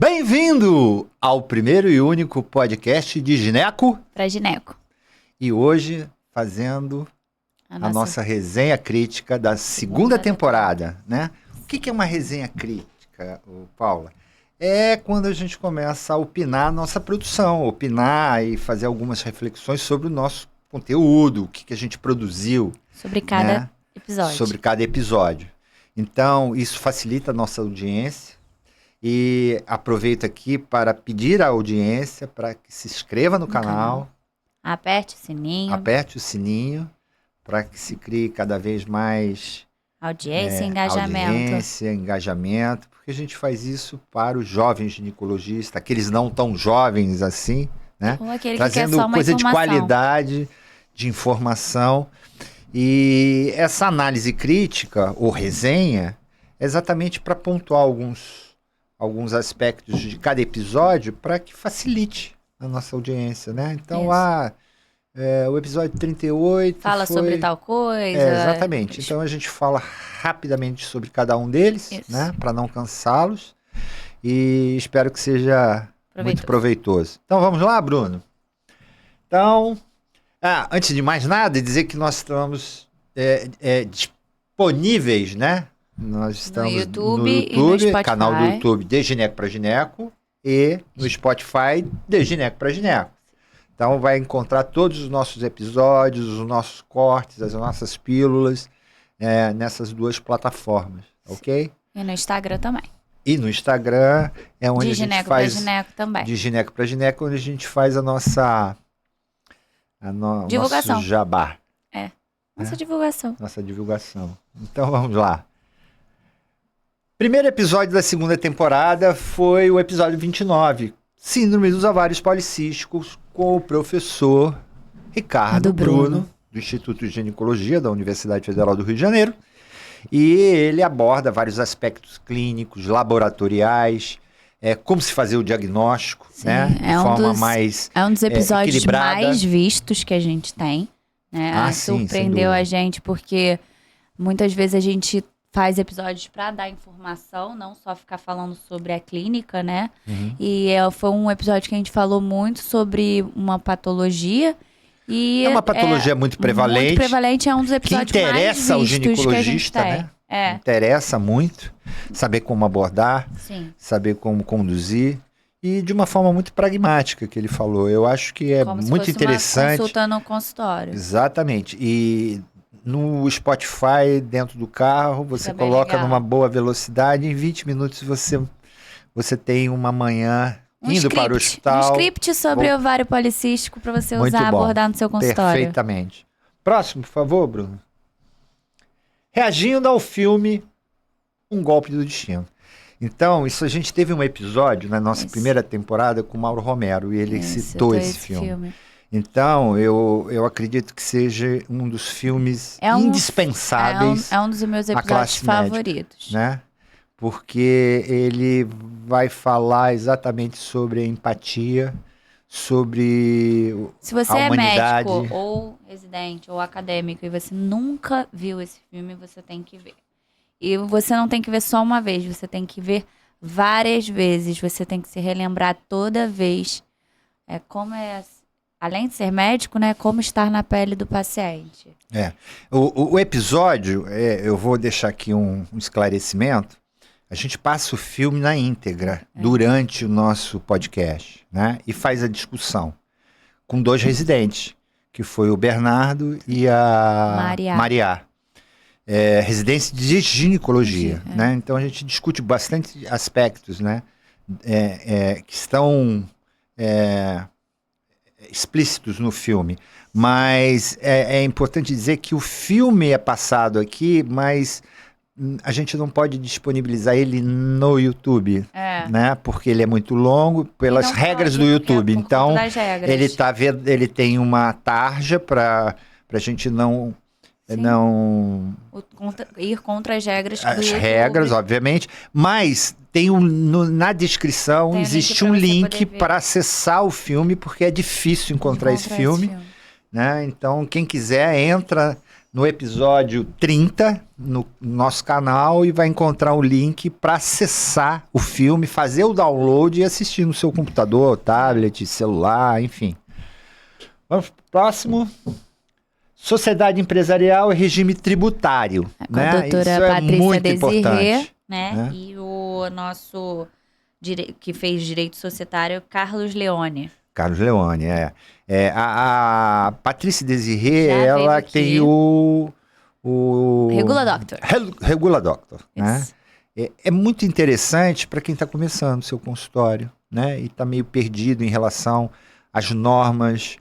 Bem-vindo ao primeiro e único podcast de Gineco. Pra Gineco. E hoje fazendo a nossa resenha crítica da segunda temporada, né? O que é uma resenha crítica, Paula? É quando a gente começa a opinar a nossa produção, opinar e fazer algumas reflexões sobre o nosso conteúdo, o que a gente produziu. Sobre cada episódio. Sobre cada episódio. Então, isso facilita a nossa audiência. E aproveito aqui para pedir à audiência para que se inscreva no canal. Aperte o sininho. Aperte o sininho para que se crie cada vez mais audiência e engajamento. Audiência, engajamento, porque a gente faz isso para os jovens ginecologistas, aqueles não tão jovens assim, né? Ou aquele trazendo que quer só uma coisa informação. de qualidade, de informação. E essa análise crítica ou resenha é exatamente para pontuar alguns aspectos de cada episódio para que facilite a nossa audiência, né? Então, o episódio 38 fala sobre tal coisa. Exatamente. Então, a gente fala rapidamente sobre cada um deles, né? Para não cansá-los. E espero que seja muito proveitoso. Então, vamos lá, Bruno? Então, antes de mais nada, dizer que nós estamos disponíveis, né? Nós estamos no YouTube e no Spotify. Canal do YouTube de Gineco para Gineco e no Spotify de Gineco para Gineco. Então vai encontrar todos os nossos episódios, os nossos cortes, as nossas pílulas nessas duas plataformas, ok? E no Instagram também. E no Instagram é onde de a gente Gineco faz... De Gineco também. De Gineco para Gineco, onde a gente faz a nossa... divulgação. Nosso jabá. Nossa divulgação. Nossa divulgação. Então vamos lá. Primeiro episódio da segunda temporada foi o episódio 29, Síndrome dos Ovários Policísticos, com o professor Ricardo Bruno, do Instituto de Ginecologia da Universidade Federal do Rio de Janeiro. E ele aborda vários aspectos clínicos, laboratoriais, como se fazer o diagnóstico, né? É um dos episódios mais vistos que a gente tem. Né? Surpreendeu a gente, porque muitas vezes a gente faz episódios para dar informação, não só ficar falando sobre a clínica, né? Uhum. E foi um episódio que a gente falou muito sobre uma patologia. E é uma patologia muito prevalente. Muito prevalente, é um dos episódios mais vistos que a gente tem. Interessa ao ginecologista, né? Interessa muito saber como abordar, saber como conduzir. E de uma forma muito pragmática que ele falou. Eu acho que é como muito se fosse interessante. Uma consulta no consultório. Exatamente. E no Spotify, dentro do carro, você coloca numa boa velocidade, em 20 minutos você tem uma manhã indo para o hospital. Um script sobre ovário policístico para você usar, abordar no seu consultório. Perfeitamente. Próximo, por favor, Bruno. Reagindo ao filme Um Golpe do Destino. Então, a gente teve um episódio na nossa primeira temporada com o Mauro Romero, e ele citou esse filme. Então, eu acredito que seja um dos filmes indispensáveis. É um dos meus episódios favoritos. Né? Porque ele vai falar exatamente sobre a empatia, sobre a humanidade. Se você é médico, ou residente, ou acadêmico, e você nunca viu esse filme, você tem que ver. E você não tem que ver só uma vez, você tem que ver várias vezes. Você tem que se relembrar toda vez. Além de ser médico, né? Como estar na pele do paciente. O episódio, eu vou deixar aqui um esclarecimento. A gente passa o filme na íntegra durante o nosso podcast, né? E faz a discussão com dois residentes, que foi o Bernardo e a Maria. Residência de ginecologia, né? Então a gente discute bastante aspectos, né? Que estão explícitos no filme, mas é importante dizer que o filme é passado aqui, mas a gente não pode disponibilizar ele no YouTube, né? Porque ele é muito longo pelas regras do YouTube. Então ele tem uma tarja para a gente não ir contra as regras do YouTube. As regras, obviamente, mas na descrição existe um link para acessar o filme, porque é difícil encontrar esse filme. Né? Então, quem quiser, entra no episódio 30 no nosso canal e vai encontrar um link para acessar o filme, fazer o download e assistir no seu computador, tablet, celular, enfim. Vamos para o próximo. Sociedade empresarial e regime tributário. Com a doutora Patrícia Desirê, né? E o nosso que fez direito societário, Carlos Leone. Carlos Leone, a Patrícia Desirê, ela tem o Regula Doctor. Regula Doctor, né? É muito interessante para quem está começando o seu consultório, né? E está meio perdido em relação às normas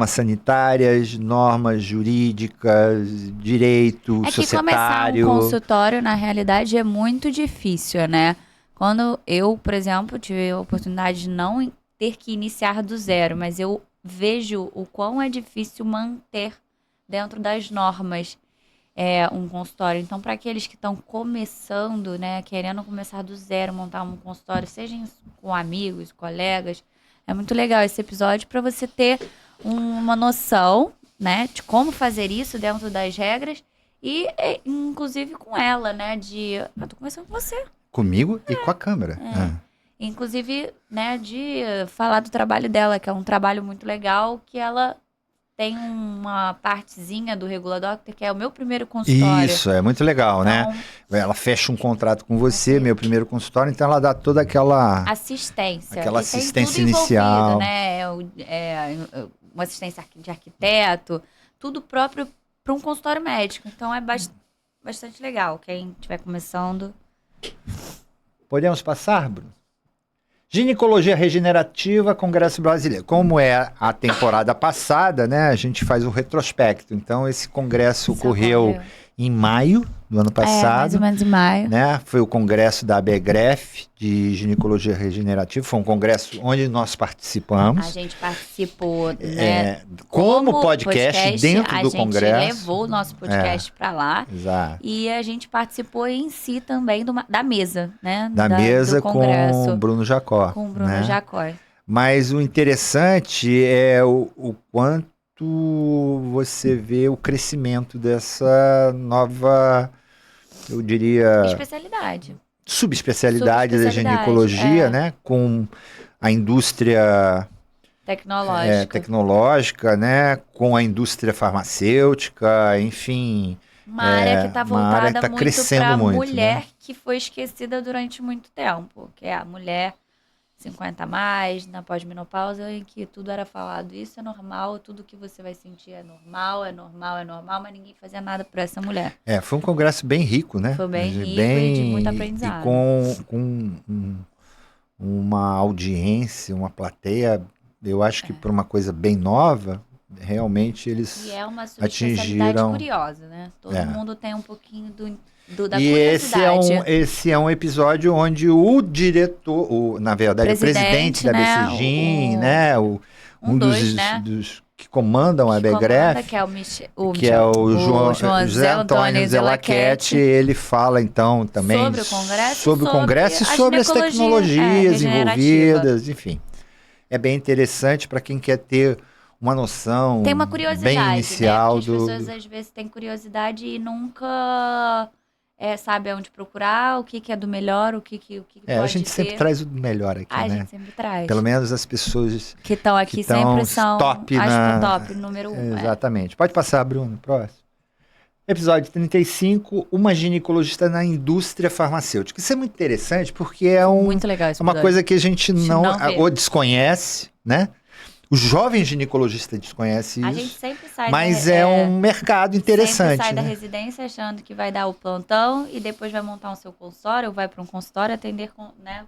sanitárias, normas jurídicas, direito societário. Que começar um consultório, na realidade, é muito difícil, né? Quando eu, por exemplo, tive a oportunidade de não ter que iniciar do zero, mas eu vejo o quão é difícil manter dentro das normas um consultório. Então, para aqueles que estão começando, né, querendo começar do zero, montar um consultório, seja com amigos, colegas, é muito legal esse episódio para você ter uma noção, né, de como fazer isso dentro das regras e, inclusive, com ela, né, eu tô conversando com você. Comigo e com a câmera. Inclusive, né, de falar do trabalho dela, que é um trabalho muito legal, que ela tem uma partezinha do Regula Doctor, que é o meu primeiro consultório. Isso, é muito legal, então, né? Ela fecha um contrato com você, meu primeiro consultório, então ela dá toda aquela assistência. Aquela assistência inicial. Né? Uma assistência de arquiteto, tudo próprio para um consultório médico. Então é bastante legal. Quem estiver começando. Podemos passar, Bruno? Ginecologia Regenerativa, Congresso Brasileiro. Como é a temporada passada, né? A gente faz o retrospecto. Então, esse congresso ocorreu em maio do ano passado. Mais ou menos em maio. Né? Foi o congresso da ABGREF de Ginecologia Regenerativa. Foi um congresso onde nós participamos. A gente participou, né? Como podcast dentro do congresso. A gente levou o nosso podcast para lá. Exato. E a gente participou em si também da mesa, né? Da mesa com o Bruno Jacó. Com o Bruno Jacó. Mas o interessante é o quanto você vê o crescimento dessa nova, eu diria... Subespecialidade da ginecologia, né? Com a indústria tecnológica, né? Com a indústria farmacêutica, enfim... Uma área que está voltada tá muito para a mulher, né? que foi esquecida durante muito tempo, que é a mulher 50 a mais, na pós-menopausa, em que tudo era falado, isso é normal, tudo que você vai sentir é normal, mas ninguém fazia nada por essa mulher. Foi um congresso bem rico, né? Foi bem rico e de muito aprendizado. E com uma audiência, uma plateia, eu acho que por uma coisa bem nova, realmente eles atingiram... E é uma subespecialidade curiosa, né? Todo mundo tem um pouquinho da curiosidade. Esse é um episódio onde o diretor, na verdade, o presidente da BCGIM, né? Um dos que comandam a ABGREF, que é o José Antônio Zelaquete, ele fala então também sobre o congresso e sobre as tecnologias envolvidas, enfim. É bem interessante para quem quer ter uma noção tem uma curiosidade, bem inicial, né? Porque as pessoas às vezes têm curiosidade e nunca sabe onde procurar, o que é do melhor, o que pode a gente sempre traz o melhor aqui, né? A gente sempre traz. Pelo menos as pessoas que estão aqui sempre são top número 1. Exatamente. Pode passar, Bruno, próximo. Episódio 35, uma ginecologista na indústria farmacêutica. Isso é muito interessante porque é muito legal esse uma coisa que a gente não ou desconhece, né? O jovem ginecologista desconhece isso. A gente sempre sai mas é um mercado interessante. Sempre sai da residência achando que vai dar o plantão e depois vai montar o seu consultório ou vai para um consultório atender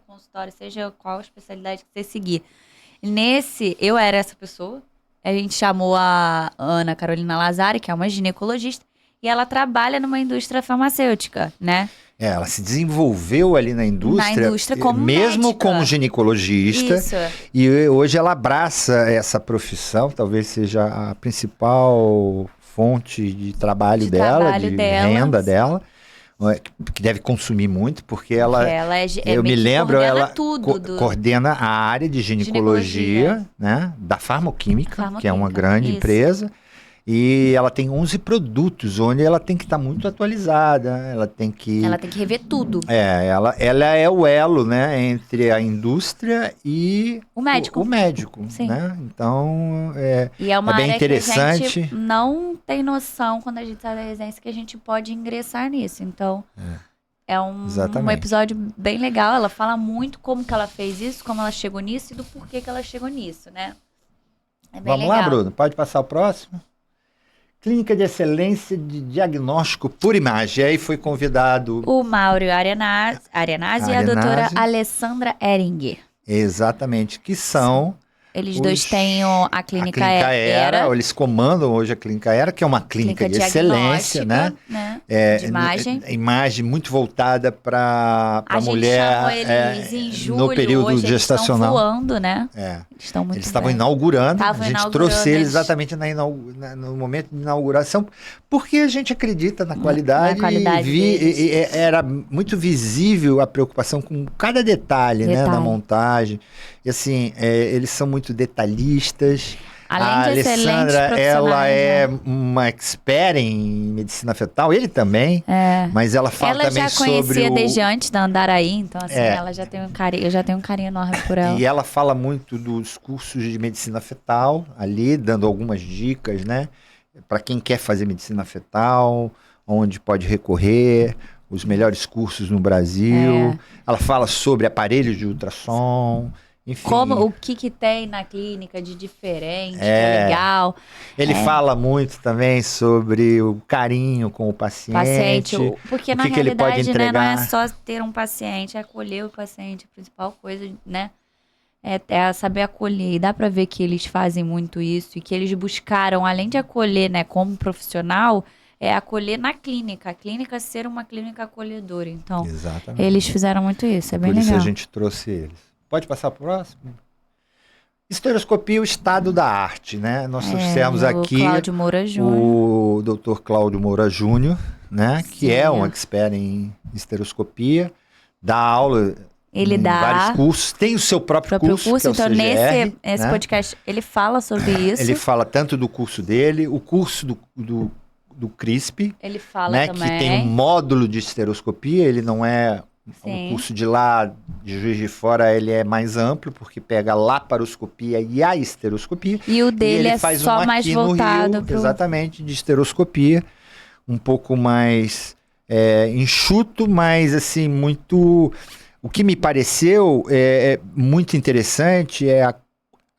consultório, seja qual especialidade que você seguir. Eu era essa pessoa. A gente chamou a Ana Carolina Lazari, que é uma ginecologista, e ela trabalha numa indústria farmacêutica, né? Ela se desenvolveu ali na indústria como mesmo médica. Como ginecologista. Isso. E hoje ela abraça essa profissão, talvez seja a principal fonte de trabalho dela, renda dela, que deve consumir muito, porque ela eu me lembro, ela coordena a área de ginecologia. Né, da Farmoquímica, que é uma grande empresa. E ela tem 11 produtos, onde ela tem que estar muito atualizada, ela tem que rever tudo. Ela é o elo, né, entre a indústria e o médico. Sim. Né? Então, e é uma bem área interessante. Que a gente não tem noção, quando a gente sai da residência, que a gente pode ingressar nisso. Então, é um episódio bem legal. Ela fala muito como que ela fez isso, como ela chegou nisso e do porquê que ela chegou nisso, né? É bem Vamos legal. lá, Bruno. Pode passar o próximo? Clínica de Excelência de Diagnóstico por Imagem. Aí foi convidado o Mauro Arenazzi e a doutora Alessandra Eringer. Exatamente, que são... Eles dois têm a Clínica Era. Eles comandam hoje a Clínica Era, que é uma clínica de excelência, né? De imagem. Imagem muito voltada para a mulher. A gente chamou eles em julho, no período hoje gestacional. Eles estão voando, né? Eles estão muito Eles estavam inaugurando. A gente trouxe eles eles... exatamente no momento de inauguração, porque a gente acredita na qualidade. Era muito visível a preocupação com cada detalhe. Né, da montagem. E assim, eles são muito detalhistas. Além de Alessandra, ela é uma expert em medicina fetal, ele também, mas ela fala também sobre... Ela já conhecia desde antes da Andaraí, então assim, ela já tem eu já tenho um carinho enorme por ela. E ela fala muito dos cursos de medicina fetal, ali, dando algumas dicas, né? Para quem quer fazer medicina fetal, onde pode recorrer, os melhores cursos no Brasil. Ela fala sobre aparelhos de ultrassom... Enfim. O que tem na clínica de diferente, que é legal. Ele fala muito também sobre o carinho com o paciente. Porque na realidade, ele pode entregar. Né, não é só ter um paciente, é acolher o paciente. A principal coisa, né, é saber acolher. E dá pra ver que eles fazem muito isso e que eles buscaram, além de acolher, né, como profissional, acolher na clínica. A clínica ser uma clínica acolhedora. Então, eles fizeram muito isso. É bem legal. Por isso a gente trouxe eles. Pode passar para o próximo? Estereoscopia, o estado da arte, né? Nós trouxemos aqui o Dr. Cláudio Moura Júnior, né? Que é um expert em estereoscopia, dá aula em vários cursos, tem o seu próprio curso que é o então, CGR, nesse podcast, ele fala sobre isso. Ele fala tanto do curso dele, o curso do CRISP, ele fala também. Que tem um módulo de estereoscopia, ele não é... O curso de lá, de Juiz de Fora, ele é mais amplo, porque pega a laparoscopia e a esteroscopia. E o dele é só mais voltado para exatamente, de esteroscopia. Um pouco mais enxuto, mas assim, muito... O que me pareceu muito interessante é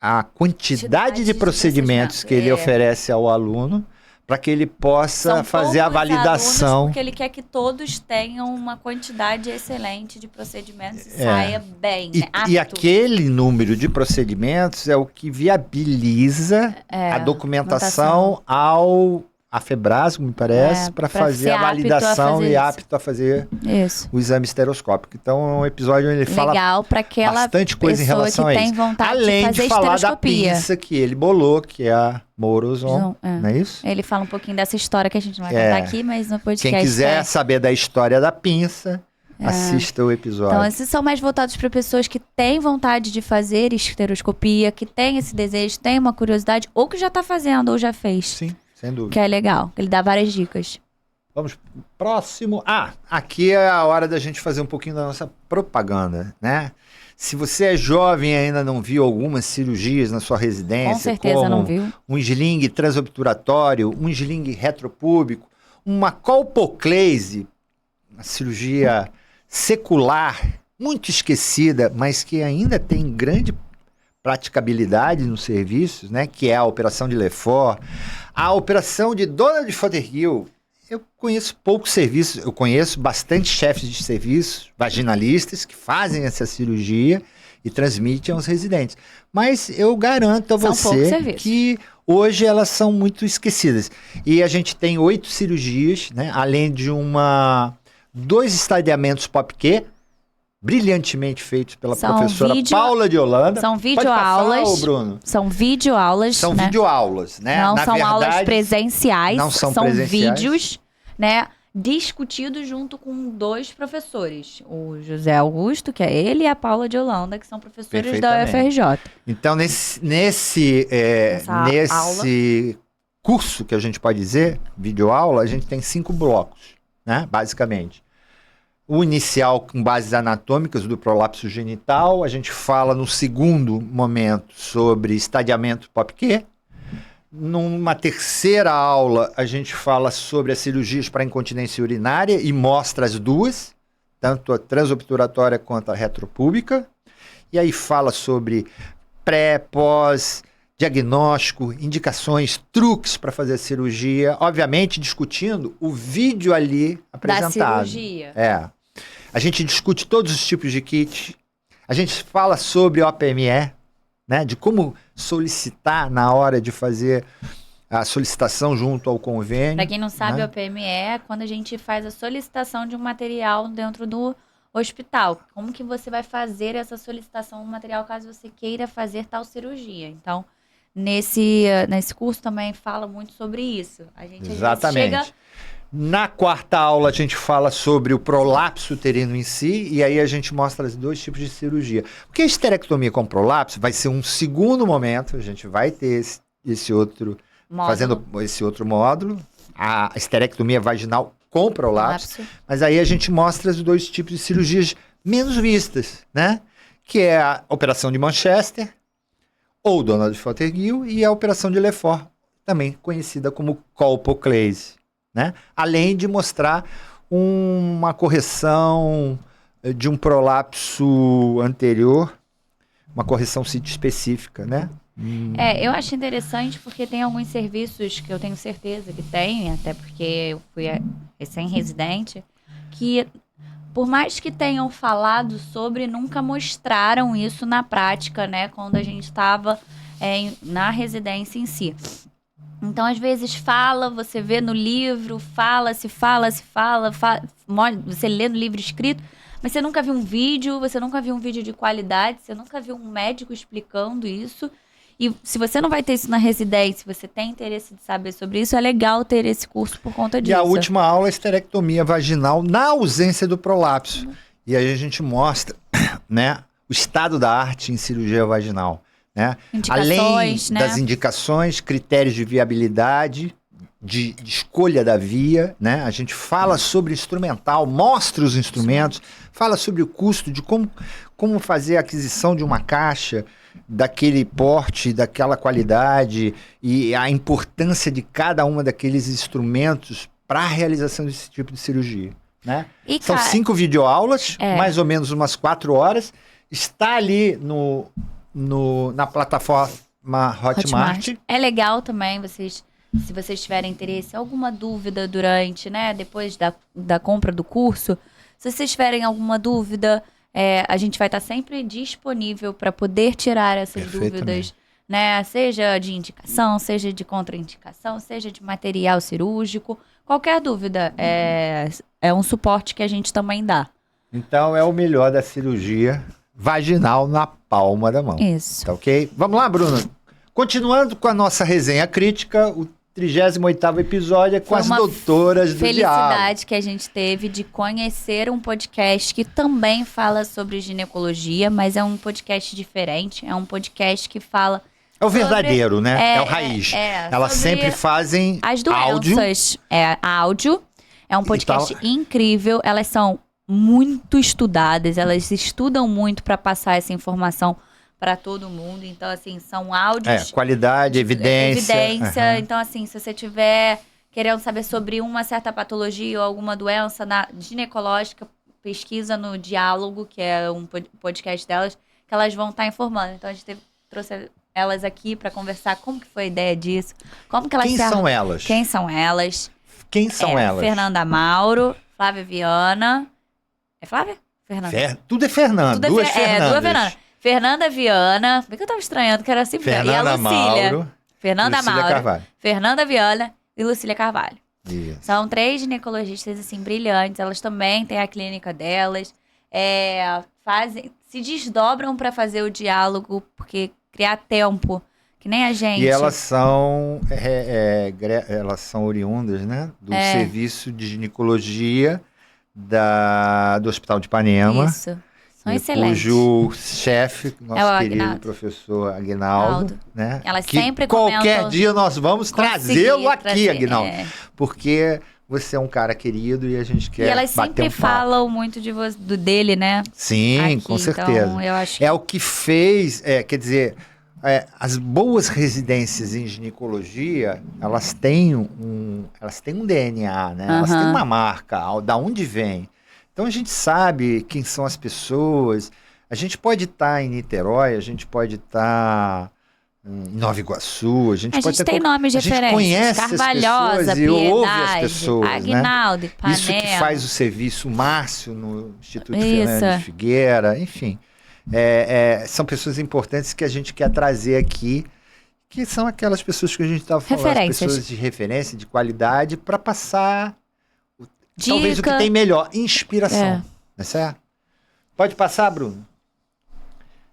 a quantidade de procedimentos que ele oferece ao aluno, para que ele possa fazer a validação. Porque ele quer que todos tenham uma quantidade excelente de procedimentos e saia bem, né? E aquele número de procedimentos é o que viabiliza a documentação à Febrasgo, me parece, para fazer a validação e apto a fazer o exame estereoscópico. Então é um episódio onde ele fala bastante coisa em relação a isso. Além de falar da pinça que ele bolou, que é a Morozon, não é isso? Ele fala um pouquinho dessa história que a gente não vai contar aqui, mas no podcast... Quem quiser saber da história da pinça, assista o episódio. Então, esses são mais voltados para pessoas que têm vontade de fazer estereoscopia, que têm esse desejo, têm uma curiosidade, ou que já está fazendo, ou já fez. Sim, sem dúvida. Que é legal, ele dá várias dicas. Vamos pro próximo. Aqui é a hora da gente fazer um pouquinho da nossa propaganda, né? Se você é jovem e ainda não viu algumas cirurgias na sua residência, com certeza não viu. Um sling transobturatório, um sling retropúbico, uma colpoclase, uma cirurgia secular, muito esquecida, mas que ainda tem grande praticabilidade nos serviços, né? Que é a operação de Lefort, a operação de Donald Fothergill. Eu conheço poucos serviços, eu conheço bastante chefes de serviço, vaginalistas, que fazem essa cirurgia e transmitem aos residentes. Mas eu garanto a você que hoje elas são muito esquecidas. E a gente tem 8 cirurgias, né? Além de 2 estadiamentos POPQ, brilhantemente feitos pela professora Paula de Holanda. São videoaulas. Bruno? São videoaulas. São videoaulas, né? Não são aulas presenciais. Não são vídeos, né? Discutidos junto com 2 professores. O José Augusto, que é ele, e a Paula de Holanda, que são professores da UFRJ. Então, nesse curso, que a gente pode dizer, videoaula, a gente tem 5 blocos, né? Basicamente. O inicial com bases anatômicas do prolapso genital, a gente fala no segundo momento sobre estadiamento POPQ. Numa terceira aula, a gente fala sobre as cirurgias para incontinência urinária e mostra as duas, tanto a transobturatória quanto a retropúbica. E aí fala sobre pré, pós, diagnóstico, indicações, truques para fazer a cirurgia. Obviamente, discutindo o vídeo ali apresentado. Da cirurgia. A gente discute todos os tipos de kit. A gente fala sobre OPME, né, de como solicitar na hora de fazer a solicitação junto ao convênio. Para quem não sabe, né? o OPME é quando a gente faz a solicitação de um material dentro do hospital. Como que você vai fazer essa solicitação do material caso você queira fazer tal cirurgia? Então, nesse curso também fala muito sobre isso. A gente Exatamente. Na quarta aula, a gente fala sobre o prolapso uterino em si, e aí a gente mostra os 2 tipos de cirurgia. Porque a esterectomia com prolapso vai ser um segundo momento, a gente vai ter esse outro, fazendo esse outro módulo, a esterectomia vaginal com prolapso, mas aí a gente mostra os 2 tipos de cirurgias menos vistas, né? Que é a operação de Manchester, ou Donald Fothergill, e a operação de Lefort, também conhecida como colpoclase. Né? Além de mostrar uma correção de um prolapso anterior, uma correção sítio específica, né? Eu acho interessante porque tem alguns serviços que eu tenho certeza que tem, até porque eu fui recém-residente, que por mais que tenham falado sobre, nunca mostraram isso na prática, né? Quando a gente estava na residência em si. Então, às vezes, você vê no livro, você lê no livro escrito, mas você nunca viu um vídeo, de qualidade, você nunca viu um médico explicando isso. E se você não vai ter isso na residência, se você tem interesse de saber sobre isso, é legal ter esse curso por conta disso. E a última aula é esterectomia vaginal na ausência do prolapso. E aí a gente mostra, né, o estado da arte em cirurgia vaginal. Né? Além das indicações, critérios de viabilidade, de escolha da via, né? A gente fala sobre instrumental, mostra os instrumentos, fala sobre o custo de como fazer a aquisição de uma caixa daquele porte, daquela qualidade e a importância de cada uma daqueles instrumentos para a realização desse tipo de cirurgia. Né? São 5 videoaulas, mais ou menos umas 4 horas. Está ali na plataforma Hotmart. É legal também, se vocês tiverem interesse, alguma dúvida durante, né, depois da compra do curso, se vocês tiverem alguma dúvida, a gente vai estar sempre disponível para poder tirar essas dúvidas, né, seja de indicação, seja de contraindicação, seja de material cirúrgico, qualquer dúvida, é um suporte que a gente também dá. Então é o melhor da cirurgia vaginal na palma da mão. Isso. Tá ok? Vamos lá, Bruna. Continuando com a nossa resenha crítica, o 38º episódio é com as doutoras do diálogo. Felicidade que a gente teve de conhecer um podcast que também fala sobre ginecologia, mas é um podcast diferente, é um podcast que fala... É o verdadeiro, né? É o raiz. Elas sempre fazem as doenças. Áudio. É um podcast incrível. Elas são muito estudadas, elas estudam muito para passar essa informação para todo mundo. Então, assim, são áudios... qualidade, evidência. Uhum. Então, assim, se você tiver querendo saber sobre uma certa patologia ou alguma doença ginecológica, pesquisa no Diálogo, que é um podcast delas, que elas vão estar informando. Então, a gente trouxe elas aqui para conversar como que foi a ideia disso, como que elas... Quem são elas? Quem são elas? Quem são elas? Fernanda Mauro, Flávia Viana... É Flávia? Fernanda. Tudo é Fernanda. Duas Fernandas. Fernanda Viana. Por que eu tava estranhando que era assim? Fernanda e a Lucília. Mauro. Fernanda Lucília Mauro. Carvalho. Fernanda Viana e Lucília Carvalho. Isso. São 3 ginecologistas, assim, brilhantes. Elas também têm a clínica delas. Se desdobram para fazer o diálogo, porque criar tempo, que nem a gente. E elas são oriundas, né? Do serviço de ginecologia do Hospital de Ipanema. Isso. São excelentes. Cujo chefe, nosso querido professor Aguinaldo, né? Elas que sempre qualquer dia nós vamos trazê-lo aqui, Aguinaldo. Porque você é um cara querido e a gente quer bater um papo. E elas sempre falam muito dele, né? Sim, aqui, com certeza. Então, eu acho... É o que fez, quer dizer, as boas residências em ginecologia, elas têm um DNA, né? Elas têm uma marca, da onde vem. Então a gente sabe quem são as pessoas. A gente pode estar em Niterói, a gente pode estar em Nova Iguaçu, a gente tem nomes de referência. A gente conhece Carvalhosa, as pessoas e ouve as pessoas, Aguinaldo, né? Isso que faz o serviço, o Márcio no Instituto Fernando de Figueira, enfim. São pessoas importantes que a gente quer trazer aqui, que são aquelas pessoas que a gente estava falando, as pessoas de referência, de qualidade, para passar talvez o que tem melhor, inspiração. Não é certo? Pode passar, Bruno?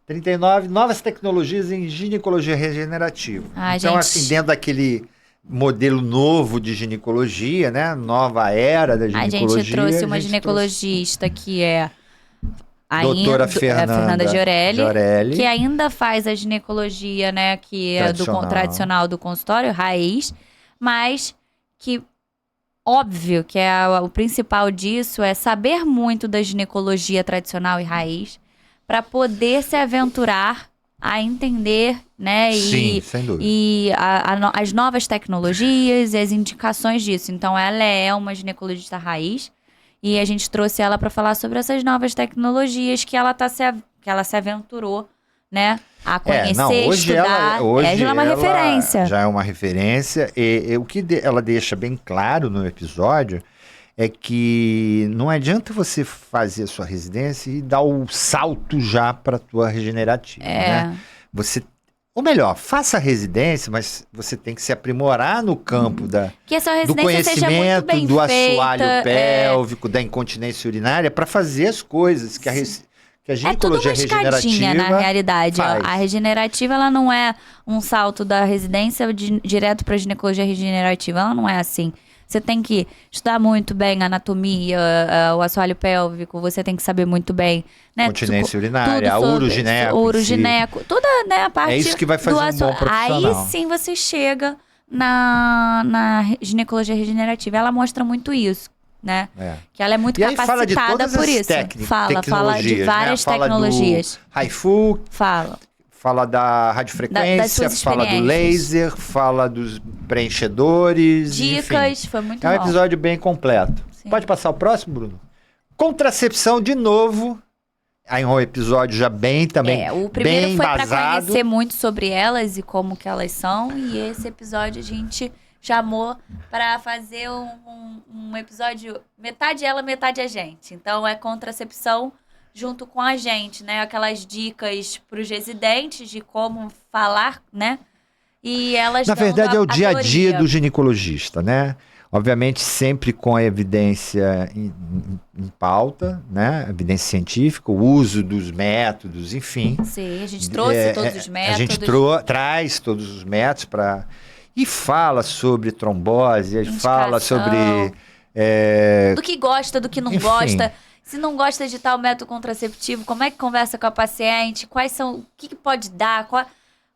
39, novas tecnologias em ginecologia regenerativa. Então, assim, dentro daquele modelo novo de ginecologia, né? Nova era da ginecologia. A gente trouxe uma ginecologista que é doutora Fernanda Giorelli, que ainda faz a ginecologia, né? Que é tradicional do consultório, raiz, mas que, óbvio, que o principal disso é saber muito da ginecologia tradicional e raiz, para poder se aventurar a entender, né? Sim, sem dúvida. E as novas tecnologias e as indicações disso. Então, ela é uma ginecologista raiz e a gente trouxe ela para falar sobre essas novas tecnologias que ela se aventurou, né? A conhecer, estudar. Hoje ela é uma referência. Já é uma referência. E o que ela deixa bem claro no episódio é que não adianta você fazer a sua residência e dar o salto já para a tua regenerativa, né? Ou melhor, faça a residência, mas você tem que se aprimorar no campo do conhecimento, do assoalho pélvico, da incontinência urinária, para fazer as coisas que a ginecologia regenerativa na realidade. Faz. A regenerativa, ela não é um salto da residência direto para a ginecologia regenerativa. Ela não é assim. Você tem que estudar muito bem a anatomia, o assoalho pélvico, você tem que saber muito bem, né? Continência urinária, a urogineco. Toda, né, a parte. É isso que vai fazer um bom profissional. Aí sim você chega na ginecologia regenerativa. Ela mostra muito isso, né? Que ela é muito capacitada por isso. Fala de várias tecnologias. HIFU. Fala da radiofrequência, fala do laser, fala dos preenchedores. Dicas, enfim. Foi muito bom. É um episódio bem completo. Sim. Pode passar o próximo, Bruno? Contracepção, de novo. Aí um episódio já bem também. O primeiro foi para conhecer muito sobre elas e como que elas são. E esse episódio a gente chamou para fazer um episódio metade ela, metade a gente. Então é contracepção junto com a gente, né? Aquelas dicas para os residentes de como falar, né? E elas na verdade, é o dia a dia do ginecologista, né? Obviamente, sempre com a evidência em pauta, né? Evidência científica, o uso dos métodos, enfim. Sim, a gente trouxe todos os métodos. A gente traz todos os métodos para... E fala sobre trombose, fala sobre... do que gosta, do que não gosta. Se não gosta de tal método contraceptivo, como é que conversa com a paciente? Quais são, o que pode dar?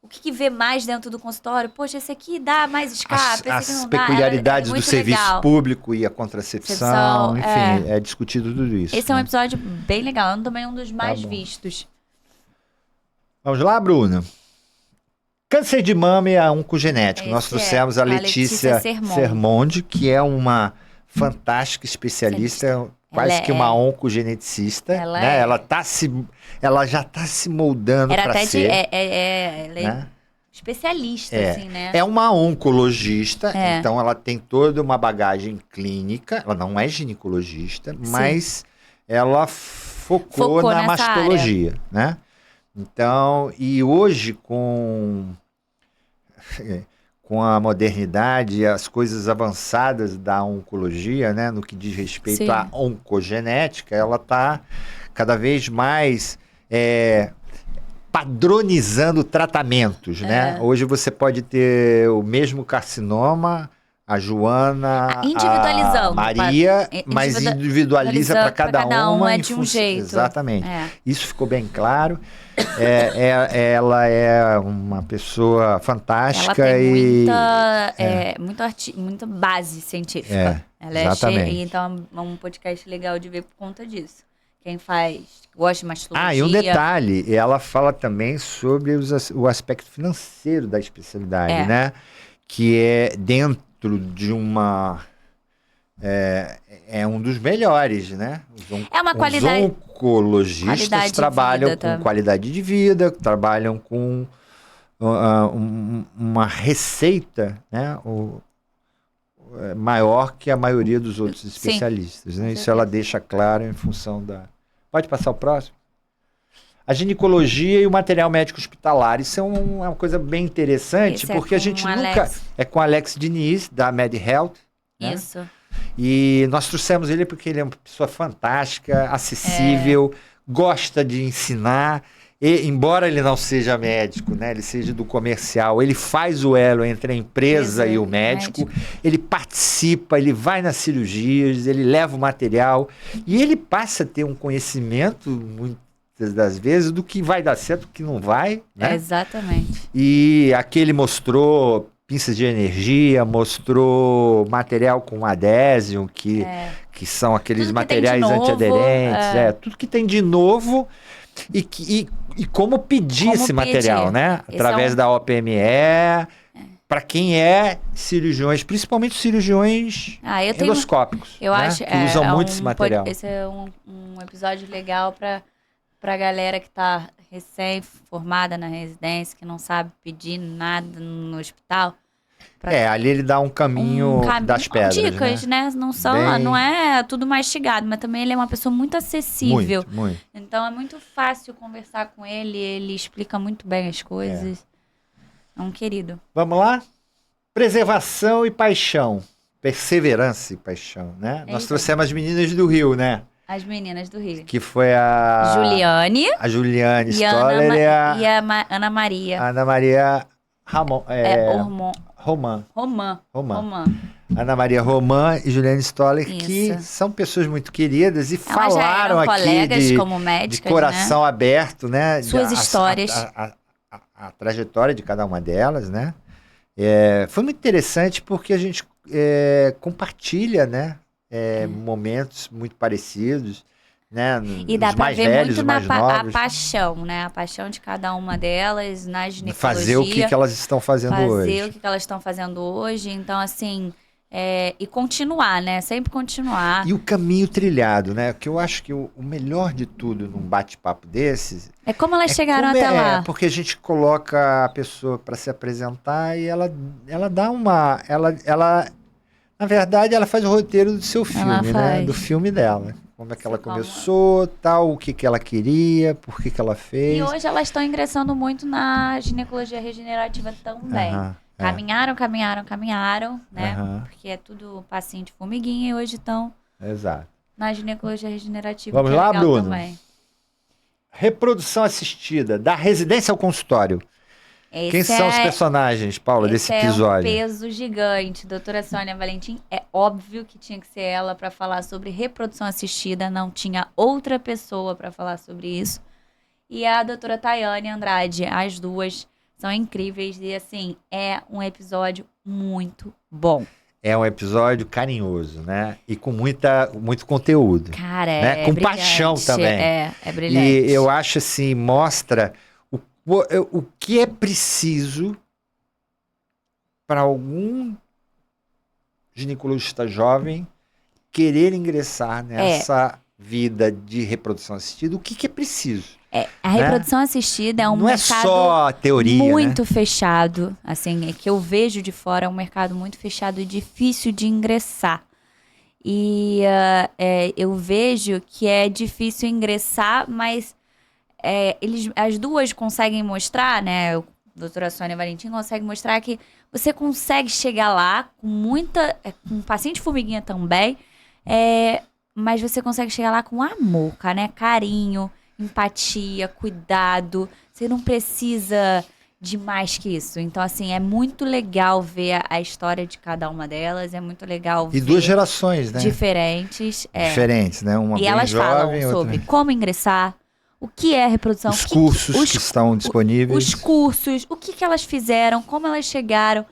O que vê mais dentro do consultório? Poxa, esse aqui dá mais escape, esse aqui não dá. As peculiaridades do serviço público e a contracepção, enfim, é discutido tudo isso. Esse é um episódio bem legal, também um dos mais vistos. Vamos lá, Bruno? Câncer de mama e a oncogenética. Nós trouxemos a Letícia Sermonde, que é uma fantástica especialista, quase que uma oncogeneticista. Ela já está se moldando para ser. Ela é especialista, assim, né? É uma oncologista, então ela tem toda uma bagagem clínica. Ela não é ginecologista, mas ela focou na mastologia, né? Então, e hoje com a modernidade, as coisas avançadas da oncologia, né, no que diz respeito à oncogenética, ela está cada vez mais padronizando tratamentos, né? Hoje você pode ter o mesmo carcinoma a Joana, individualizando, a Maria, mas individualiza para cada uma de um jeito. Exatamente. Isso ficou bem claro. Ela é uma pessoa fantástica. Ela tem muita base científica. Ela exatamente. Então é um podcast legal de ver por conta disso. Quem gosta de mastologia. E um detalhe, ela fala também sobre o aspecto financeiro da especialidade, né? Que é dentro de uma... É um dos melhores, né? É uma qualidade... Os oncologistas trabalham com qualidade de vida, trabalham com uma receita, né? Maior que a maioria dos outros especialistas, né? Isso ela deixa claro em função da... Pode passar o próximo? A ginecologia e o material médico hospitalar. Isso é uma coisa bem interessante, porque a gente nunca... É com Alex Diniz, da MedHealth. Né? Isso. E nós trouxemos ele porque ele é uma pessoa fantástica, acessível, gosta de ensinar. E, embora ele não seja médico, né, ele seja do comercial, ele faz o elo entre a empresa e o médico, ele participa, ele vai nas cirurgias, ele leva o material e ele passa a ter um conhecimento, muitas das vezes, do que vai dar certo, do que não vai. Né? Exatamente. E aqui ele mostrou pinças de energia, mostrou material com adésio, que são aqueles materiais antiaderentes, tudo que tem de novo e como pedir esse material, né? Através da OPME, para quem é cirurgiões, principalmente cirurgiões endoscópicos, eu acho que usam muito esse material. Esse é um episódio legal para a galera que está recém-formada na residência, que não sabe pedir nada no hospital. Ali ele dá um caminho das pedras. Dicas, né? Não é tudo mastigado, mas também ele é uma pessoa muito acessível. Muito. Então é muito fácil conversar com ele explica muito bem as coisas. É um querido. Vamos lá? Preservação e paixão. Perseverança e paixão, né? Nós trouxemos as meninas do Rio, né? As meninas do Rio. Que foi a... Juliane. A Juliane Stoller e a Ana Maria. Ana Maria Romã. Ana Maria Romã e Juliane Stoller, que são pessoas muito queridas e falaram aqui como médicas, de coração aberto, né? Suas histórias. A trajetória de cada uma delas, né? Foi muito interessante porque a gente compartilha, né? Momentos muito parecidos, né? E dá para ver velhos, muito mais novos. a paixão, né? A paixão de cada uma delas na ginecologia. Fazer o que elas estão fazendo hoje. Fazer o que elas estão fazendo hoje. Então, assim, e continuar, né? Sempre continuar. E o caminho trilhado, né? Que eu acho que o melhor de tudo num bate-papo desses... É como elas chegaram até lá. Porque a gente coloca a pessoa para se apresentar e ela dá uma... Na verdade, ela faz o roteiro do seu filme, né? Do filme dela. Como é que ela começou, tal, o que ela queria, por que ela fez. E hoje elas estão ingressando muito na ginecologia regenerativa também. Caminharam, né? Porque é tudo passinho de formiguinha e hoje estão na ginecologia regenerativa. Vamos lá, Bruno? Também. Reprodução assistida, da residência ao consultório. Quem são os personagens, Paula, desse episódio? É um peso gigante. Doutora Sônia Valentim, é óbvio que tinha que ser ela para falar sobre reprodução assistida, não tinha outra pessoa para falar sobre isso. E a doutora Tayane Andrade, as duas são incríveis e, assim, é um episódio muito bom. É um episódio carinhoso, né? E com muito conteúdo. Cara, né? Com brilhante. Paixão também. É brilhante. E eu acho, assim, mostra... O que é preciso para algum ginecologista jovem querer ingressar nessa vida de reprodução assistida? O que é preciso? A reprodução assistida é um mercado só teoria, muito fechado. Assim, que eu vejo de fora, é um mercado muito fechado e difícil de ingressar. E eu vejo que é difícil ingressar, mas... as duas conseguem mostrar, né? A doutora Sônia Valentim consegue mostrar que você consegue chegar lá com um passinho de formiguinha também, mas você consegue chegar lá com amor, né? Carinho, empatia, cuidado. Você não precisa de mais que isso. Então, assim, é muito legal ver a história de cada uma delas, é muito legal ver... E 2 gerações, né? Diferentes. Diferentes, né? Uma e bem elas jovem, falam sobre outra... como ingressar, o que é reprodução... Os cursos que estão disponíveis. Os cursos, o que elas fizeram, como elas chegaram,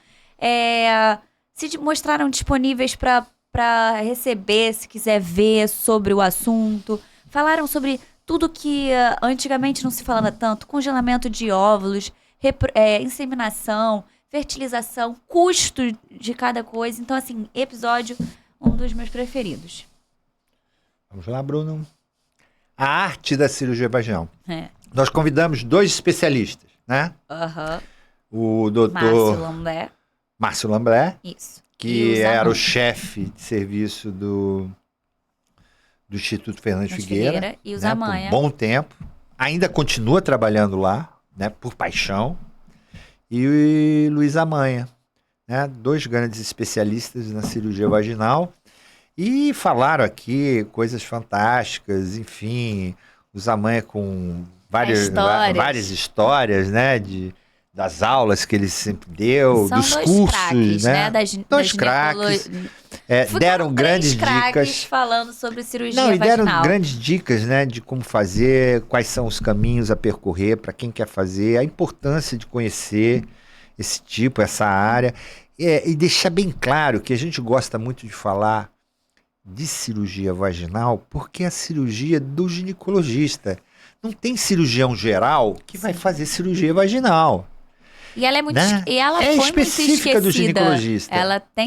se mostraram disponíveis para receber, se quiser ver sobre o assunto. Falaram sobre tudo que antigamente não se falava tanto, congelamento de óvulos, inseminação, fertilização, custo de cada coisa. Então, assim, episódio, um dos meus preferidos. Vamos lá, Bruno. A arte da cirurgia vaginal. Nós convidamos 2 especialistas, né? O doutor Márcio Lamblé, isso, que era o chefe de serviço do Instituto Fernando Figueira, e o Zamanha. Por um bom tempo. Ainda continua trabalhando lá, né, por paixão. E o Luiz Zamanha, né, 2 grandes especialistas na cirurgia vaginal. E falaram aqui coisas fantásticas, enfim, o Zamanha com várias histórias, né, das aulas que ele sempre deu, São dos 2 cursos, craques, né? 2 craques. Deram grandes dicas falando sobre cirurgia vaginal. vaginal. Deram grandes dicas, né, de como fazer, quais são os caminhos a percorrer para quem quer fazer, a importância de conhecer essa área, e deixar bem claro que a gente gosta muito de falar de cirurgia vaginal porque é a cirurgia do ginecologista. Não tem cirurgião geral que vai fazer cirurgia vaginal. E ela é muito, né? E ela foi específica muito do ginecologista.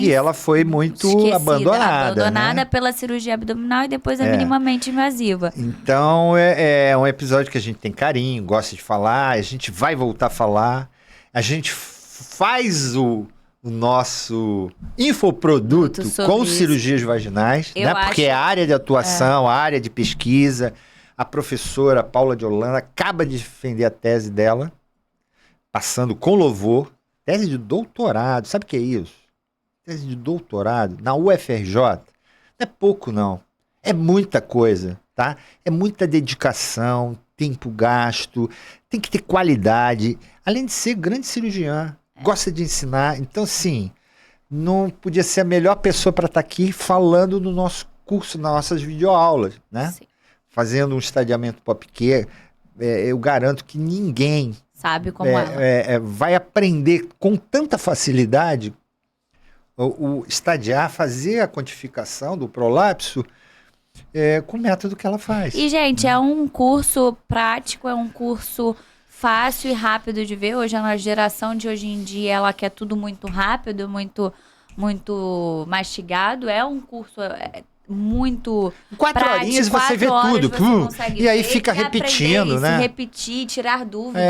E ela foi muito abandonada, né? Pela cirurgia abdominal e depois é minimamente invasiva. Então é um episódio que a gente tem carinho, gosta de falar, a gente vai voltar a falar, a gente faz o nosso infoproduto com cirurgias vaginais, né? Porque é a área de atuação, a área de pesquisa. A professora Paula de Holanda acaba de defender a tese dela, passando com louvor, tese de doutorado. Sabe o que é isso? Tese de doutorado na UFRJ. Não é pouco, não. É muita coisa, tá? É muita dedicação, tempo gasto, tem que ter qualidade. Além de ser grande cirurgiã, gosta de ensinar. Então, sim, não podia ser a melhor pessoa para estar aqui falando no nosso curso, nas nossas videoaulas, né? Sim. Fazendo um estadiamento pop-que, eu garanto que ninguém sabe como vai aprender com tanta facilidade o estadiar, fazer a quantificação do prolapso com o método que ela faz. E, gente, é um curso prático, é um curso fácil e rápido de ver. Hoje, a geração de hoje em dia, ela quer tudo muito rápido, muito mastigado. É um curso muito 4 horinhas você vê tudo. E aí fica repetindo, né? Se repetir, tirar dúvidas.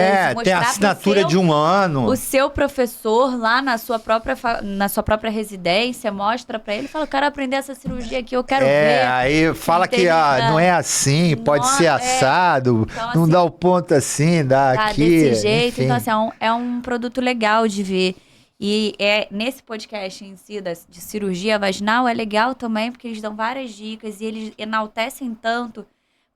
Tem a assinatura de 1 ano. O seu professor lá na sua própria residência mostra pra ele e fala, eu quero aprender essa cirurgia aqui, eu quero ver. Aí fala que não é assim, pode ser assado, então, não dá o ponto assim, dá aqui. Desse jeito, enfim. Então assim, é um produto legal de ver. E nesse podcast em si de cirurgia vaginal é legal também porque eles dão várias dicas e eles enaltecem tanto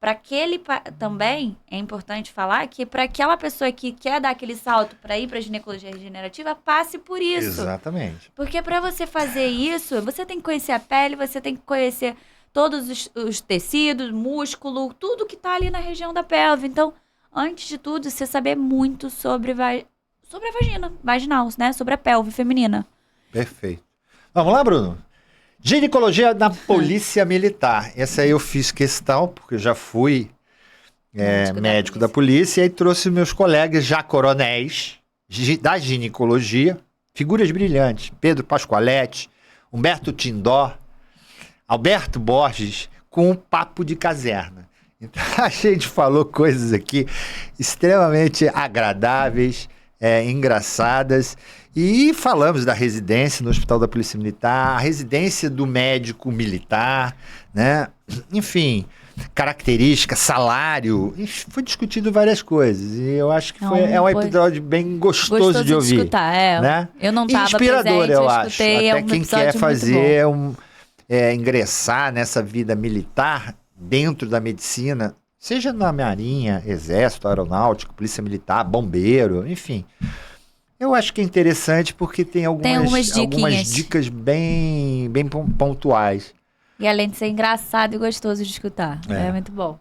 para aquele também é importante falar que para aquela pessoa que quer dar aquele salto para ir para ginecologia regenerativa passe por isso. Exatamente. Porque para você fazer isso você tem que conhecer a pele, você tem que conhecer todos os tecidos, músculo, tudo que tá ali na região da pelve. Então, antes de tudo, você saber muito sobre a vagina, vaginal, né? Sobre a pelve feminina. Perfeito. Vamos lá, Bruno? Ginecologia na Polícia Militar. Essa aí eu fiz questão, porque eu já fui médico da polícia, e aí trouxe meus colegas já coronéis da ginecologia, figuras brilhantes, Pedro Pascoaletti, Humberto Tindó, Alberto Borges, com um papo de caserna. Então a gente falou coisas aqui extremamente agradáveis, engraçadas, e falamos da residência no Hospital da Polícia Militar, a residência do médico militar, né? Enfim, característica, salário, foi discutido várias coisas, e eu acho que é um episódio bem gostoso de ouvir. Escutar, né? Eu não estava inspirador, eu acho, até quem quer fazer ingressar nessa vida militar dentro da medicina, Seja na Marinha, Exército, Aeronáutica, Polícia Militar, Bombeiro, enfim. Eu acho que é interessante porque tem algumas dicas bem pontuais. E além de ser engraçado e gostoso de escutar. É muito bom.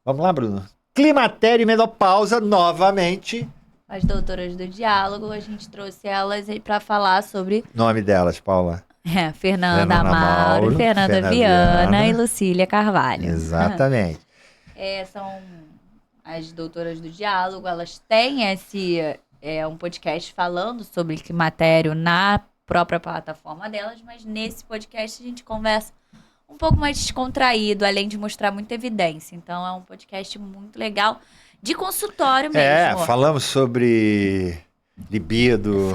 Vamos lá, Bruno. Climatério e menopausa, novamente. As doutoras do diálogo, a gente trouxe elas para falar sobre... Nome delas, Paula. Fernanda Mauro, Fernanda Viana e Lucília Carvalho. Exatamente. São as doutoras do diálogo, elas têm um podcast falando sobre climatério na própria plataforma delas, mas nesse podcast a gente conversa um pouco mais descontraído, além de mostrar muita evidência. Então é um podcast muito legal, de consultório mesmo. Falamos sobre libido,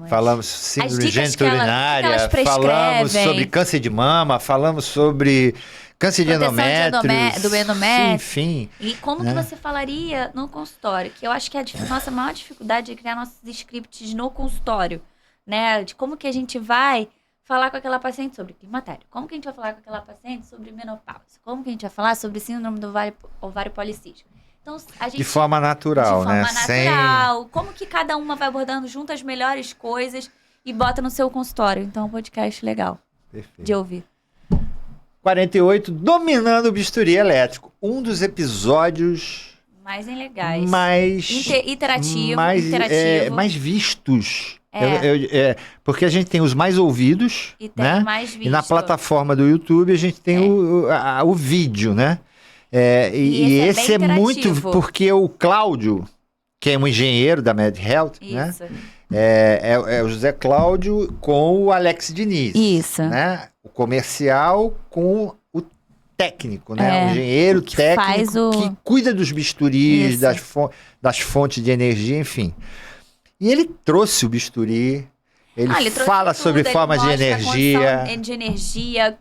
falamos síndrome geniturinária, falamos sobre câncer de mama, falamos sobre câncer de endométrio, do endométrio. Enfim. E como que você falaria no consultório? Que eu acho que a nossa maior dificuldade é criar nossos scripts no consultório, né? De como que a gente vai falar com aquela paciente sobre climatério, como que a gente vai falar com aquela paciente sobre menopausa, como que a gente vai falar sobre síndrome do ovário policístico. Então, a gente, de forma natural, né? Natural. Como que cada uma vai abordando junto as melhores coisas e bota no seu consultório. Então, é um podcast legal. Perfeito. De ouvir. 48, Dominando o Bisturi Elétrico. Um dos episódios... mais legais. Interativo. Mais vistos. Porque a gente tem os mais ouvidos, e tem né? Mais visto. E na plataforma do YouTube a gente tem o vídeo, né? E esse é muito... Porque o Cláudio, que é um engenheiro da MedHealth, né? É o José Cláudio com o Alex Diniz. Isso. Né? O comercial com o técnico, né? O engenheiro técnico que cuida dos bisturis, das fontes de energia, enfim. E ele trouxe o bisturi, ele fala sobre formas de energia,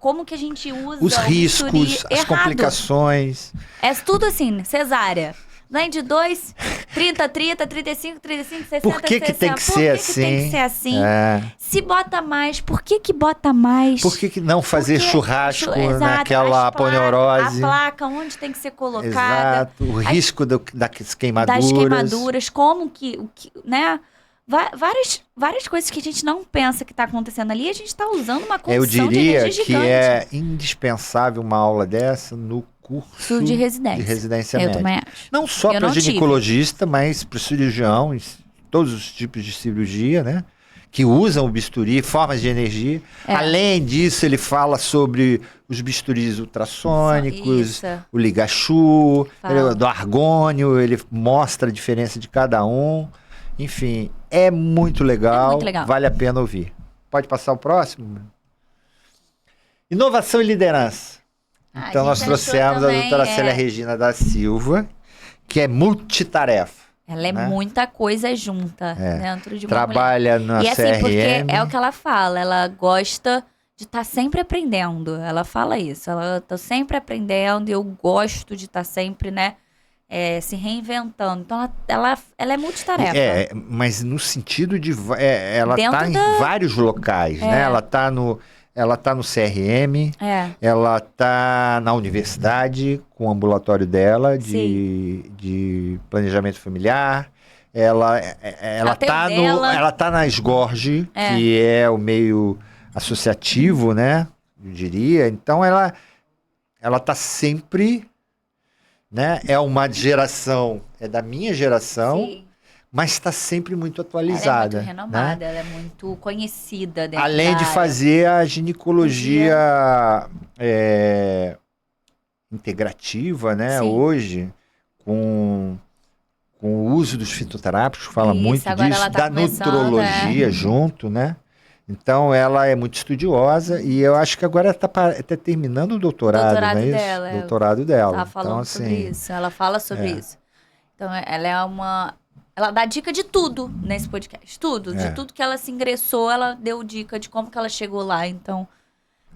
como que a gente usa os riscos, as complicações. É tudo assim, cesárea. Vem de 2, 30, 35, 60, Por que 60. Tem que ser assim? Tem que ser assim? Se bota mais, por que bota mais? Por que não fazer churrasco naquela aponeurose? A placa, onde tem que ser colocada. Exato, o risco das queimaduras. Das queimaduras, como que né? Várias coisas que a gente não pensa que está acontecendo ali, a gente está usando uma condição de energia gigante. Eu diria que é indispensável uma aula dessa no curso de residência médica. Também acho. Não só para ginecologista, mas para o cirurgião, todos os tipos de cirurgia, né? Que usam o bisturi, formas de energia. Além disso, ele fala sobre os bisturis ultrassônicos, o ligachu, do argônio, ele mostra a diferença de cada um. Enfim, é muito legal, vale a pena ouvir. Pode passar o próximo? Inovação e liderança. Então nós trouxemos a doutora Célia Regina da Silva, que é multitarefa. Ela é muita coisa junta dentro de uma Trabalha mulher. na CRM. E assim, porque é o que ela fala, ela gosta de estar sempre aprendendo. Ela fala isso, ela está sempre aprendendo e eu gosto de estar sempre, né? Se reinventando. Então, ela é multitarefa. Mas no sentido de... ela está em vários locais, né? Ela está no CRM, ela está na universidade, com o ambulatório dela, de planejamento familiar. Ela está na SGORG, que é o meio associativo, né? Eu diria. Então, ela está sempre... Né? É uma geração, é da minha geração, mas está sempre muito atualizada. Ela é muito renomada, ela é muito conhecida dentro Além de fazer a ginecologia integrativa, né? Hoje, com o uso dos fitoterápicos, fala muito disso, da nutrologia junto, né? Então, ela é muito estudiosa e eu acho que agora está até terminando o doutorado, não é isso? Doutorado dela. Ela falando sobre isso, ela fala sobre isso. Então, ela dá dica de tudo nesse podcast, tudo. De tudo que ela se ingressou, ela deu dica de como que ela chegou lá. Então,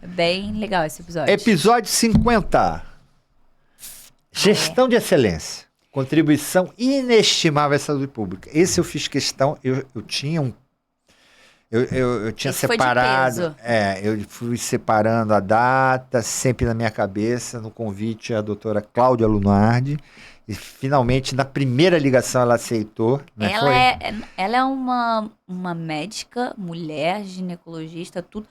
é bem legal esse episódio. Episódio 50. Gestão de excelência. Contribuição inestimável à saúde pública. Esse eu fiz questão, eu tinha Eu tinha separado. Eu fui separando a data, sempre na minha cabeça, no convite à doutora Cláudia Lunardi. E finalmente, na primeira ligação, ela aceitou. Né? Ela é uma médica, mulher, ginecologista, tudo,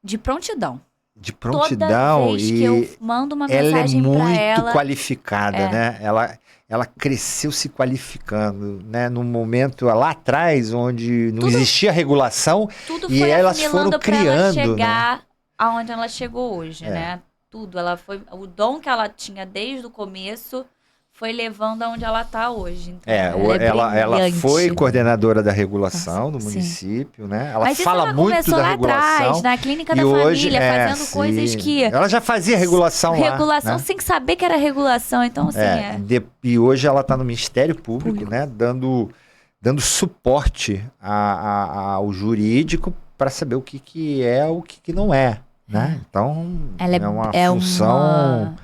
de prontidão. De prontidão. Toda vez que eu mando uma mensagem pra ela é muito qualificada, né? Ela cresceu se qualificando, né? No momento lá atrás, onde não existia regulação, tudo e foi elas foram criando, ela chegar, né? aonde ela chegou hoje, né? Tudo, o dom que ela tinha desde o começo foi levando aonde ela está hoje. Então, ela foi coordenadora da regulação do município, né? Ela fala muito da regulação. Atrás, na clínica da família, fazendo coisas que... Ela já fazia regulação lá. Regulação, né? Sem saber que era regulação, então assim... E hoje ela está no Ministério Público, né? Dando suporte ao jurídico para saber o que é, o que não é, né? Então, é uma função...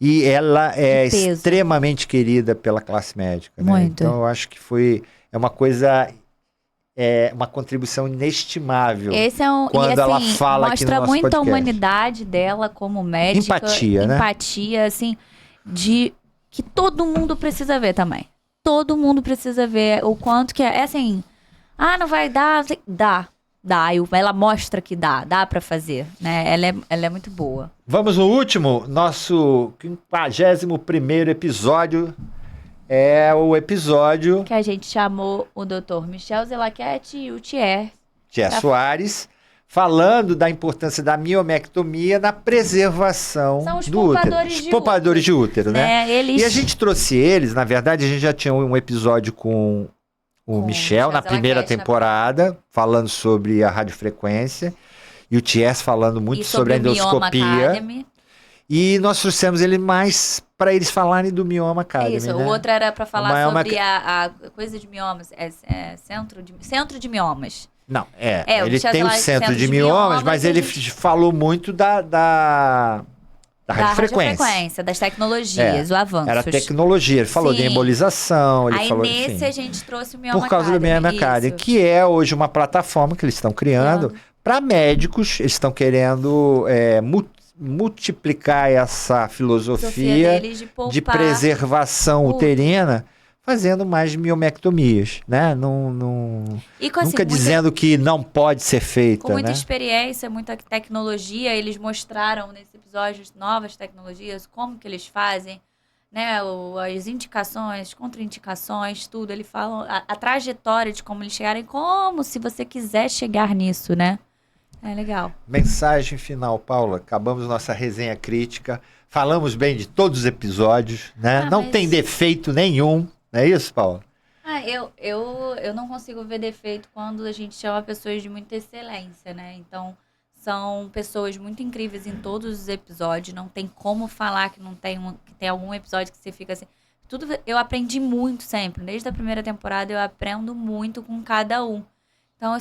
E ela é extremamente querida pela classe médica. Né? Então, eu acho que uma coisa, uma contribuição inestimável. Quando ela fala aqui no nosso podcast. Mostra muito a humanidade dela como médica. Empatia, né? Empatia, assim, de que todo mundo precisa ver também. Todo mundo precisa ver o quanto que é assim, não vai dar, dá. Ela mostra que dá pra fazer, né? Ela é muito boa. Vamos no último, nosso 51º episódio, é o episódio... Que a gente chamou o Dr. Michel Zelaquete e o Thier Soares, falando da importância da miomectomia na preservação do útero. Os poupadores de útero, né? E a gente trouxe eles, na verdade, a gente já tinha um episódio com o Michel na primeira temporada, falando sobre a radiofrequência, e o Thier falando muito sobre a endoscopia. E nós trouxemos ele mais para eles falarem do Mioma Academy. Isso, né? O outro era para falar sobre a coisa de miomas, centro de miomas. Não, ele tem o centro de miomas, mas ele falou muito da radiofrequência, das tecnologias, o avanço. Era tecnologia, ele falou de embolização. Ele falou, nesse a gente trouxe o Mioma Por causa do Mioma Academy, que é hoje uma plataforma que eles estão criando para médicos. Eles estão querendo multiplicar essa filosofia de preservação uterina, fazendo mais miomectomias, né? Nunca dizendo que não pode ser feita. Com muita experiência, muita tecnologia, eles mostraram nesse episódio novas tecnologias, como que eles fazem, né? As indicações, contraindicações, tudo. Eles falam a trajetória de como eles chegarem, como se você quiser chegar nisso, né? É legal. Mensagem final, Paula. Acabamos nossa resenha crítica. Falamos bem de todos os episódios, né? Não tem defeito nenhum. Não é isso, Paula? Eu não consigo ver defeito quando a gente chama pessoas de muita excelência, né? Então, são pessoas muito incríveis em todos os episódios. Não tem como falar que não tem que tem algum episódio que você fica assim... Eu aprendi muito sempre. Desde a primeira temporada, eu aprendo muito com cada um. Então,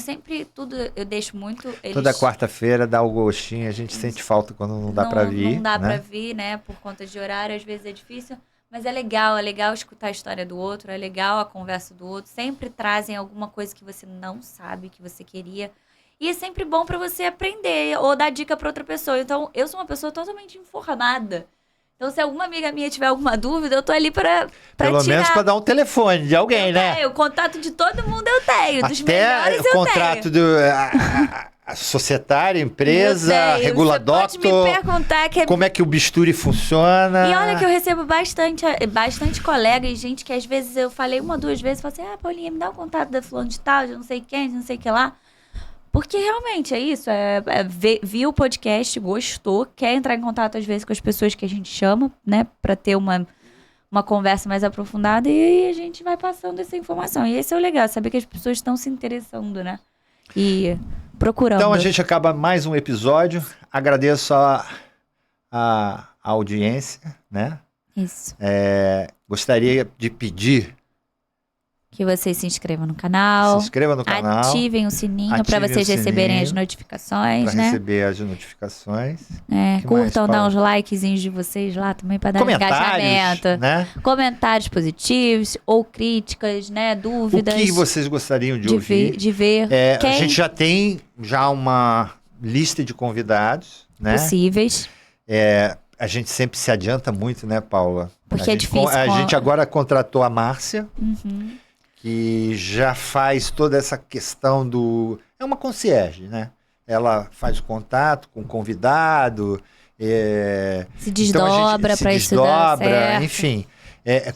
eu deixo muito... Toda quarta-feira dá o gostinho, a gente sente falta quando não dá pra vir. Não dá pra vir, né? Por conta de horário, às vezes é difícil. Mas é legal escutar a história do outro, é legal a conversa do outro. Sempre trazem alguma coisa que você não sabe, que você queria. E é sempre bom pra você aprender ou dar dica pra outra pessoa. Então, eu sou uma pessoa totalmente informada. Então, se alguma amiga minha tiver alguma dúvida, eu tô ali pra Pelo menos pra dar um telefone de alguém, né? O contato de todo mundo eu tenho. Dos melhores eu tenho. Até o contrato a societária, empresa, regula doctor. Pode me perguntar como é que o bisturi funciona. E olha que eu recebo bastante colega e gente que às vezes eu falei 1 ou 2 vezes, falei assim, Paulinha, me dá o contato da fulano de tal, de não sei quem, de não sei o que lá. Porque realmente é isso, viu o podcast, gostou, quer entrar em contato às vezes com as pessoas que a gente chama, né, pra ter uma conversa mais aprofundada e a gente vai passando essa informação. E esse é o legal, saber que as pessoas estão se interessando, né, e procurando. Então a gente acaba mais um episódio, agradeço a audiência, né. Isso. Gostaria de pedir que vocês se inscrevam no canal. Se inscreva no canal. Ativem o sininho para vocês receberem as notificações, né? Receber as notificações. Curtam, dá uns likezinhos de vocês lá também para dar engajamento. Né? Comentários positivos ou críticas, né? Dúvidas. O que vocês gostariam de ouvir? De ver. A gente já tem uma lista de convidados, né? Possíveis. A gente sempre se adianta muito, né, Paula? Porque é difícil. A gente agora contratou a Márcia. Uhum. Que já faz toda essa questão do... É uma concierge, né? Ela faz o contato com o convidado. Se desdobra para isso dar certo. Enfim,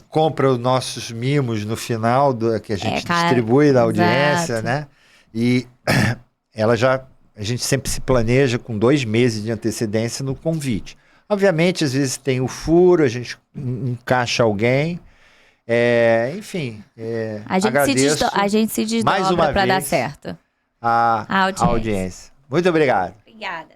compra os nossos mimos no final que a gente distribui da audiência, né? E a gente sempre se planeja com 2 meses de antecedência no convite. Obviamente, às vezes tem o furo, a gente encaixa alguém... enfim, a gente se desdobra para dar certo. A audiência. Muito obrigado. Obrigada.